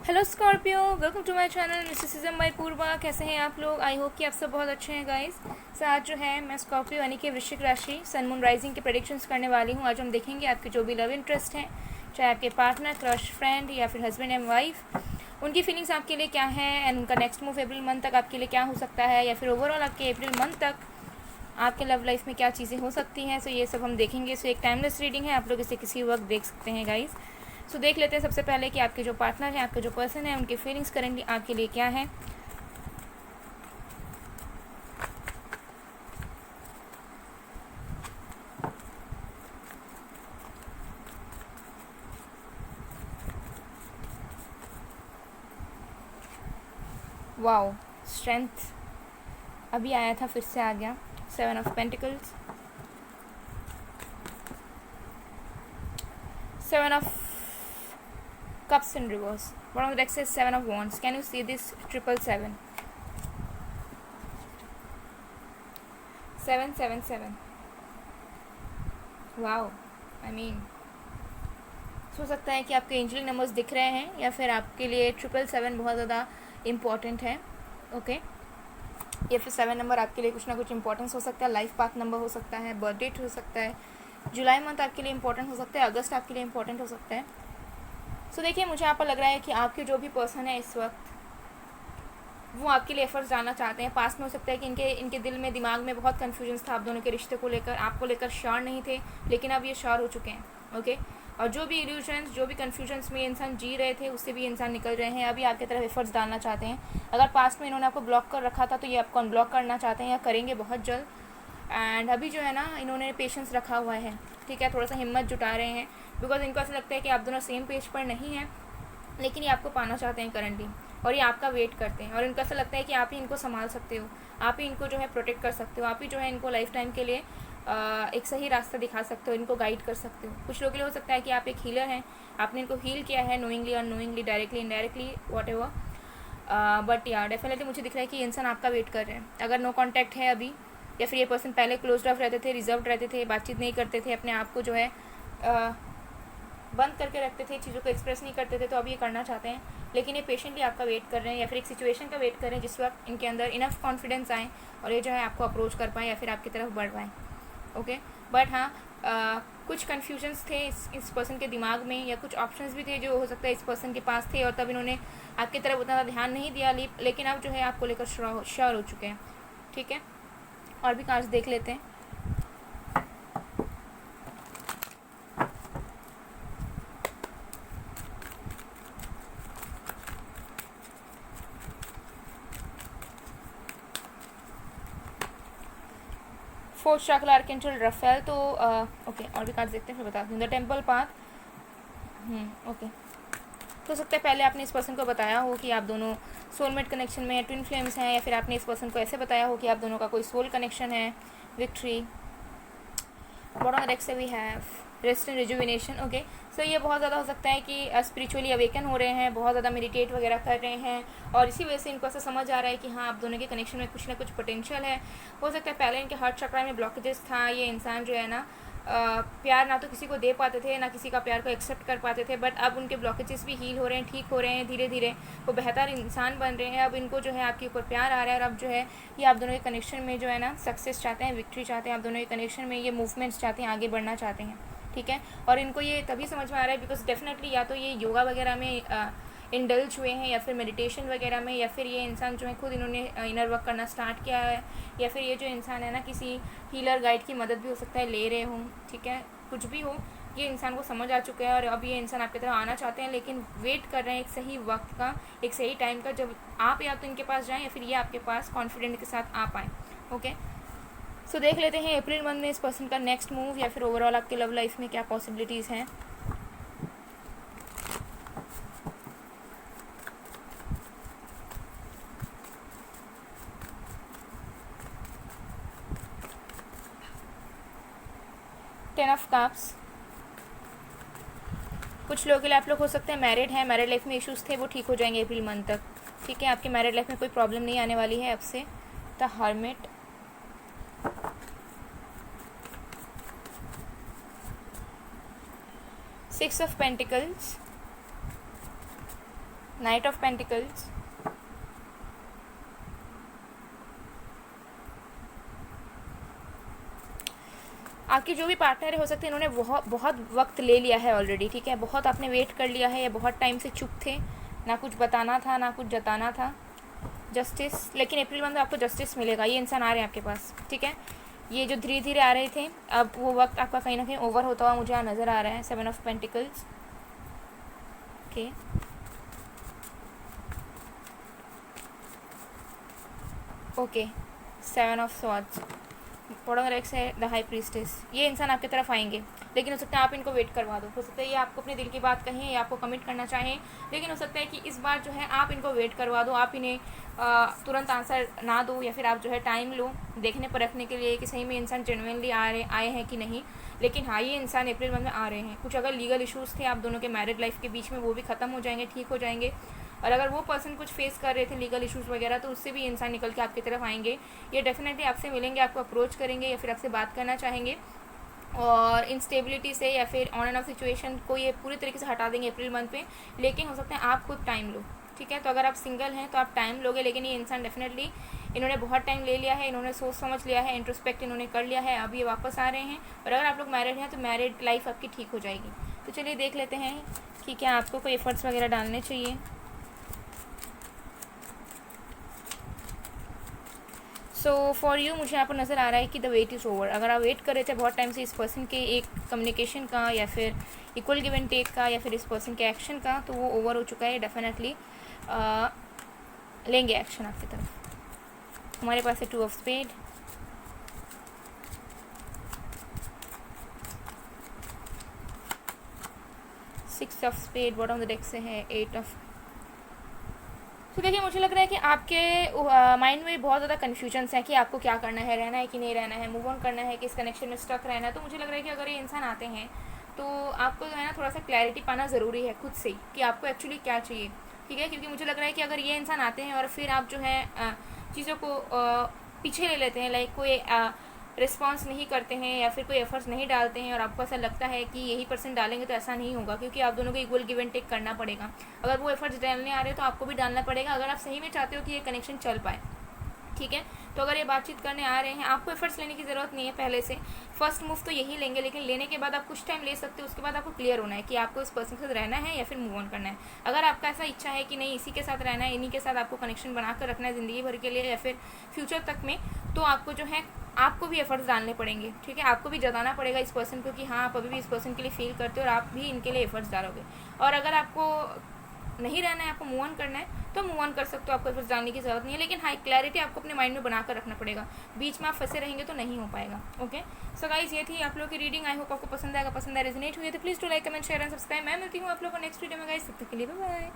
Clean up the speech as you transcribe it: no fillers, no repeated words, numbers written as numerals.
Hello Scorpio, welcome to my channel mysticism by Purva. कैसे हैं आप लोग? आई होप कि आप सब बहुत अच्छे हैं गाइस। सो आज जो है मैं स्कॉर्पियो यानी कि वृश्चिक राशि सन मून राइजिंग के प्रेडिक्शंस करने वाली हूँ। आज हम देखेंगे आपके जो भी लव इंटरेस्ट हैं, चाहे आपके पार्टनर, क्रश, फ्रेंड या फिर हस्बैंड एंड वाइफ, उनकी फीलिंग्स आपके लिए क्या है एंड उनका नेक्स्ट मूव अप्रैल मंथ तक आपके लिए क्या हो सकता है, या फिर ओवरऑल आपके अप्रैल मंथ तक आपके लव लाइफ में क्या चीज़ें हो सकती हैं। सो ये सब हम देखेंगे। सो एक टाइमलेस रीडिंग है, आप लोग इसे किसी वक्त देख सकते हैं गाइस। सो देख लेते हैं सबसे पहले कि आपके जो पार्टनर हैं, आपके जो पर्सन है, उनकी फीलिंग्स करेंटली आपके लिए क्या है। वाओ, स्ट्रेंथ अभी आया था, फिर से आ गया। 7 of pentacles, 7 of cups in reverse. Bottom of the deck says 7 of wands. Can you see this 777? 777. Wow. I mean, हो सकता है कि आपके एंजल नंबर्स दिख रहे हैं या फिर आपके लिए 777 बहुत ज़्यादा इम्पॉर्टेंट है। ओके, या फिर 7 नंबर आपके लिए कुछ ना कुछ इंपॉर्टेंस हो सकता है। लाइफ पाथ नंबर हो सकता है, बर्थ डेट हो सकता है, जुलाई मंथ आपके लिए इंपॉर्टेंट हो सकता है, अगस्त आपके लिए इंपॉर्टेंट हो सकता है। सो देखिए, मुझे यहाँ पर लग रहा है कि आपके जो भी पर्सन है इस वक्त, वो आपके लिए एफर्ट्स डालना चाहते हैं। पास में हो सकता है कि इनके दिल में, दिमाग में बहुत कन्फ्यूजन था आप दोनों के रिश्ते को लेकर, आपको लेकर श्योर नहीं थे, लेकिन अब ये श्योर हो चुके हैं। ओके, और जो भी इल्यूजन्स, जो भी कन्फ्यूजन्स में इंसान जी रहे थे, उससे भी इंसान निकल रहे हैं। अभी आपकी तरफ एफर्ट्स डालना चाहते हैं। अगर पास्ट में इन्होंने आपको ब्लॉक कर रखा था तो ये आपको अनब्लॉक करना चाहते हैं या करेंगे बहुत जल्द। एंड अभी जो है ना, इन्होंने पेशेंस रखा हुआ है, ठीक है, थोड़ा सा हिम्मत जुटा रहे हैं, बिकॉज इनको ऐसा लगता है कि आप दोनों सेम पेज पर नहीं हैं, लेकिन ये आपको पाना चाहते हैं करंटली, और ये आपका वेट करते हैं। और इनको ऐसा लगता है कि आप ही इनको संभाल सकते हो, आप ही इनको जो है प्रोटेक्ट कर सकते हो, आप ही जो है इनको लाइफ टाइम के लिए एक सही रास्ता दिखा सकते हो, इनको गाइड कर सकते हो। कुछ लोगों के लिए हो सकता है कि आप एक हीलर हैं, आपने इनको हील किया है knowingly, unknowingly, directly, indirectly, what ever. But या डेफिनेटली मुझे दिख रहा है कि ये इंसान आपका वेट कर रहे हैं। अगर नो कॉन्टैक्ट है अभी, या फिर ये पर्सन पहले क्लोज ऑफ रहते थे, रिजर्व रहते थे, बातचीत नहीं करते थे, अपने आप को जो है बंद करके रखते थे, चीज़ों को एक्सप्रेस नहीं करते थे, तो अब ये करना चाहते हैं। लेकिन ये पेशेंटली आपका वेट कर रहे हैं, या फिर एक सिचुएशन का वेट कर रहे हैं जिस वक्त इनके अंदर इनफ कॉन्फिडेंस आए और ये जो है आपको अप्रोच कर पाएँ या फिर आपकी तरफ बढ़ पाएँ। ओके, बट हाँ, कुछ कन्फ्यूजन्स थे इस पर्सन के दिमाग में, या कुछ ऑप्शंस भी थे जो हो सकता है इस पर्सन के पास थे, और तब इन्होंने आपकी तरफ उतना ध्यान नहीं दिया, लेकिन अब जो है आपको लेकर श्योर हो चुके हैं। ठीक है, और भी कार्ड्स देख लेते हैं। फोर्थ चक्र आर्केंजल रफेल। तो ओके, और भी कार्ड देखते हैं, फिर बताती हूँ। The temple path. ओके, हो सकता है पहले आपने इस पर्सन को बताया हो कि आप दोनों सोलमेट कनेक्शन में, ट्विन फ्लेम्स हैं, या फिर आपने इस पर्सन को ऐसे बताया हो कि आप दोनों का कोई सोल कनेक्शन है। विक्ट्री। बॉटम डेक से we have rest and rejuvenation. Okay, so ये बहुत ज़्यादा हो सकता है कि स्पिरिचुअली अवेकन हो रहे हैं, बहुत ज़्यादा मेडिटेट वगैरह कर रहे हैं, और इसी वजह से इनको ऐसा समझ आ रहा है कि हाँ, आप दोनों के कनेक्शन में कुछ ना कुछ पोटेंशियल है। हो सकता है पहले इनके हार्ट चक्र में ब्लॉकेजेस था, ये इंसान जो है ना प्यार ना तो किसी को दे पाते थे, ना किसी का प्यार को एक्सेप्ट कर पाते थे, बट अब उनके ब्लॉकेजेस भी हील हो रहे हैं, ठीक हो रहे हैं, धीरे धीरे वो बेहतर इंसान बन रहे हैं। अब इनको जो है आपके ऊपर प्यार आ रहा है, और अब जो है ये आप दोनों के कनेक्शन में जो है ना सक्सेस चाहते हैं, विक्ट्री चाहते हैं, आप दोनों के कनेक्शन में ये मूवमेंट्स चाहते हैं, आगे बढ़ना चाहते हैं। ठीक है, और इनको ये तभी समझ में आ रहा है बिकॉज डेफिनेटली या तो ये योगा वगैरह में इंडल्ज हुए हैं, या फिर मेडिटेशन वगैरह में, या फिर ये इंसान जो है खुद इन्होंने इनर वर्क करना स्टार्ट किया है, या फिर ये जो इंसान है ना किसी हीलर गाइड की मदद भी हो सकता है ले रहे हों। ठीक है, कुछ भी हो, ये इंसान को समझ आ चुका है, और अब ये इंसान आपकी तरफ आना चाहते हैं, लेकिन वेट कर रहे हैं एक सही वक्त का, एक सही टाइम का, जब आप या तो इनके पास जाएँ या फिर ये आपके पास कॉन्फिडेंट के साथ आ पाएँ। ओके, सो देख लेते हैं अप्रैल मंथ में इस पर्सन का नेक्स्ट मूव, या फिर ओवरऑल आपके लव लाइफ में क्या पॉसिबिलिटीज़ हैं। Ten of cups. कुछ लोगों के लिए आप लोग हो सकते हैं मैरिड हैं, मैरिड लाइफ में इश्यूज़ थे, वो ठीक हो जाएंगे अप्रैल मंथ तक। ठीक है, आपकी मैरिड लाइफ में कोई प्रॉब्लम नहीं आने वाली है अब से। The hermit. Six of pentacles, night of pentacles, आपके जो भी पार्टनर हो सकते हैं इन्होंने बहुत बहुत वक्त ले लिया है ऑलरेडी, ठीक है, बहुत आपने वेट कर लिया है, या बहुत टाइम से चुप थे, ना कुछ बताना था ना कुछ जताना था। जस्टिस, लेकिन अप्रैल मंथ में आपको जस्टिस मिलेगा, ये इंसान आ रहे हैं आपके पास, ठीक है। ये जो धीरे धीरे आ रहे थे, अब वो वक्त आपका कहीं ना कहीं ओवर होता हुआ मुझे यहाँ नज़र आ रहा है। 7 of pentacles, okay, okay, 7 of swords, bottom of decks है द हाई प्रीस्टेस। ये इंसान आपकी तरफ आएंगे, लेकिन हो सकता है आप इनको वेट करवा दो, हो सकता है ये आपको अपने दिल की बात कहें या आपको कमिट करना चाहें, लेकिन हो सकता है कि इस बार जो है आप इनको वेट करवा दो, आप इन्हें तुरंत आंसर ना दो, या फिर आप जो है टाइम लो देखने परखने के लिए कि सही में इंसान जेन्युइनली आए हैं कि नहीं। लेकिन हाँ, ये इंसान अप्रैल मंथ में आ रहे हैं। कुछ अगर लीगल इश्यूज़ थे आप दोनों के मैरिड लाइफ के बीच में, वो भी ख़त्म हो जाएंगे, ठीक हो जाएंगे। और अगर वो पर्सन कुछ फेस कर रहे थे लीगल इश्यूज़ वगैरह, तो उससे भी इंसान निकल के आपकी तरफ आएंगे। ये डेफिनेटली आपसे मिलेंगे, आपको अप्रोच करेंगे या फिर आपसे बात करना चाहेंगे, और इंस्टेबिलिटी से या फिर ऑन एंड ऑफ सिचुएशन को ये पूरी तरीके से हटा देंगे अप्रैल मंथ में। लेकिन हो सकता है आप खुद टाइम लो, ठीक है। तो अगर आप सिंगल हैं तो आप टाइम लोगे, लेकिन ये इंसान डेफिनेटली, इन्होंने बहुत टाइम ले लिया है, इन्होंने सोच समझ लिया है, इंट्रोस्पेक्ट इन्होंने कर लिया है, अब ये वापस आ रहे हैं। और अगर आप लोग मैरिड हैं तो मैरिड लाइफ आपकी ठीक हो जाएगी। तो चलिए देख लेते हैं कि क्या आपको कोई एफर्ट्स वगैरह डालने चाहिए। सो फॉर यू, मुझे यहाँ पर नज़र आ रहा है कि द वेट इज़ ओवर। अगर आप वेट कर रहे थे बहुत टाइम से इस पर्सन के एक कम्युनिकेशन का, या फिर इक्वल गिव एंड टेक का, या फिर इस पर्सन के एक्शन का, तो वो ओवर हो चुका है। डेफिनेटली लेंगे एक्शन आपकी तरफ। हमारे पास है 2 of spade, six of spade, bottom of the deck से है 8 ऑफ। तो देखिए, मुझे लग रहा है कि आपके माइंड में बहुत ज़्यादा कन्फ्यूजन्स है कि आपको क्या करना है, रहना है कि नहीं रहना है, मूव ऑन करना है कि इस कनेक्शन में स्टक रहना है। तो मुझे लग रहा है कि अगर ये इंसान आते हैं तो आपको जो है ना थोड़ा सा क्लैरिटी पाना ज़रूरी है खुद से कि आपको एक्चुअली क्या चाहिए, ठीक है। क्योंकि मुझे लग रहा है कि अगर ये इंसान आते हैं और फिर आप जो है चीज़ों को पीछे ले लेते हैं, लाइक कोई रिस्पॉन्स नहीं करते हैं या फिर कोई एफर्ट्स नहीं डालते हैं, और आपको ऐसा लगता है कि यही पर्सन डालेंगे, तो ऐसा नहीं होगा, क्योंकि आप दोनों को इक्वल गिव एंड टेक करना पड़ेगा। अगर वो एफर्ट्स डालने आ रहे हो तो आपको भी डालना पड़ेगा, अगर आप सही में चाहते हो कि ये कनेक्शन चल पाए, ठीक है। तो अगर ये बातचीत करने आ रहे हैं, आपको एफर्ट्स लेने की ज़रूरत नहीं है पहले से, फर्स्ट मूव तो यही लेंगे, लेकिन लेने के बाद आप कुछ टाइम ले सकते हो। उसके बाद आपको क्लियर होना है कि आपको इस पर्सन के साथ रहना है या फिर मूव ऑन करना है। अगर आपका ऐसा इच्छा है कि नहीं इसी के साथ रहना है, इन्हीं के साथ आपको कनेक्शन बनाकर रखना है ज़िंदगी भर के लिए या फिर फ्यूचर तक में, तो आपको जो है आपको भी एफर्ट्स डालने पड़ेंगे, ठीक है। आपको भी जताना पड़ेगा इस पर्सन को कि हाँ आप अभी भी इस पर्सन के लिए फील करते हो और आप भी इनके लिए एफर्ट्स डालोगे। और अगर आपको नहीं रहना है, आपको मूव ऑन करना है, तो मूव ऑन कर सकते हो, आपको एफर्ट्स डालने की ज़रूरत नहीं है। लेकिन हाई क्लैरिटी आपको अपने माइंड में बनाकर रखना पड़ेगा, बीच में आप फंसे रहेंगे तो नहीं हो पाएगा। ओके, सो गाइस, ये थी आप लोगों की रीडिंग। आई होप आपको पसंद आएगा, पसंद आया, रेजोनेट हुई है तो please to like, comment, share and subscribe. मैं मिलती हूँ आप लोगों को नेक्स्ट वीडियो में गाइस, तब तक के लिए बाय बाय।